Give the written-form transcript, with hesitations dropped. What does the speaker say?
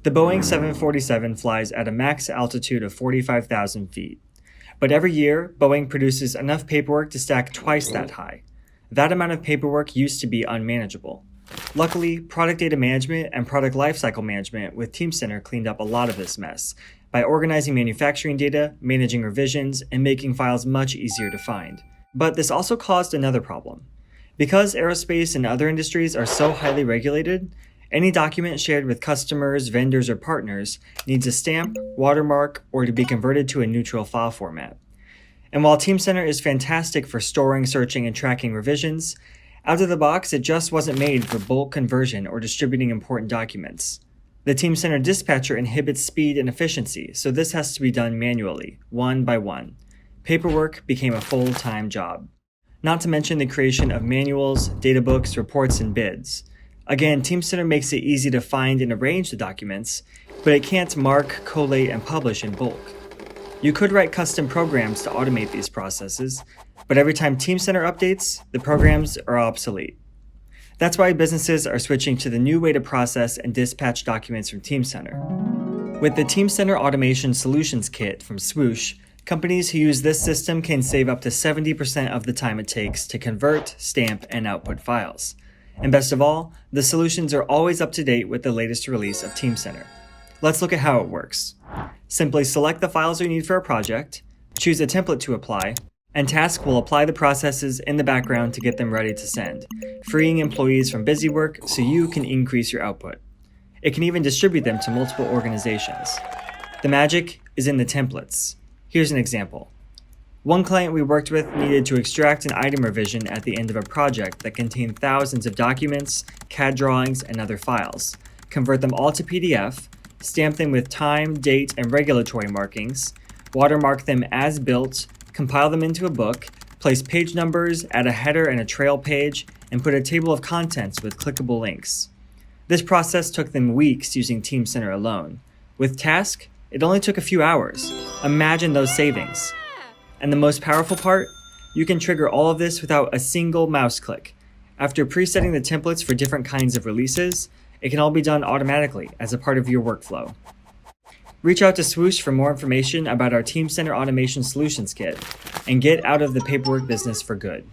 The Boeing 747 flies at a max altitude of 45,000 feet. But every year, Boeing produces enough paperwork to stack twice that high. That amount of paperwork used to be unmanageable. Luckily, product data management and product lifecycle management with Teamcenter cleaned up a lot of this mess by organizing manufacturing data, managing revisions, and making files much easier to find. But this also caused another problem. Because aerospace and other industries are so highly regulated, any document shared with customers, vendors, or partners needs a stamp, watermark, or to be converted to a neutral file format. And while Teamcenter is fantastic for storing, searching, and tracking revisions, out of the box, it just wasn't made for bulk conversion or distributing important documents. The Teamcenter dispatcher inhibits speed and efficiency, so this has to be done manually, one by one. Paperwork became a full-time job. Not to mention the creation of manuals, databooks, reports, and bids. Again, Teamcenter makes it easy to find and arrange the documents, but it can't mark, collate, and publish in bulk. You could write custom programs to automate these processes, but every time Teamcenter updates, the programs are obsolete. That's why businesses are switching to the new way to process and dispatch documents from Teamcenter. With the Teamcenter Automation Solutions Kit from Swoosh, companies who use this system can save up to 70% of the time it takes to convert, stamp, and output files. And best of all, the solutions are always up to date with the latest release of Teamcenter. Let's look at how it works. Simply select the files you need for a project, choose a template to apply, and Task will apply the processes in the background to get them ready to send, freeing employees from busy work so you can increase your output. It can even distribute them to multiple organizations. The magic is in the templates. Here's an example. One client we worked with needed to extract an item revision at the end of a project that contained thousands of documents, CAD drawings, and other files, convert them all to PDF, stamp them with time, date, and regulatory markings, watermark them as built, compile them into a book, place page numbers, add a header and a trail page, and put a table of contents with clickable links. This process took them weeks using Teamcenter alone. With Task, it only took a few hours. Imagine those savings. And the most powerful part? You can trigger all of this without a single mouse click. After presetting the templates for different kinds of releases, it can all be done automatically as a part of your workflow. Reach out to Swoosh for more information about our Teamcenter Automation Solutions Kit and get out of the paperwork business for good.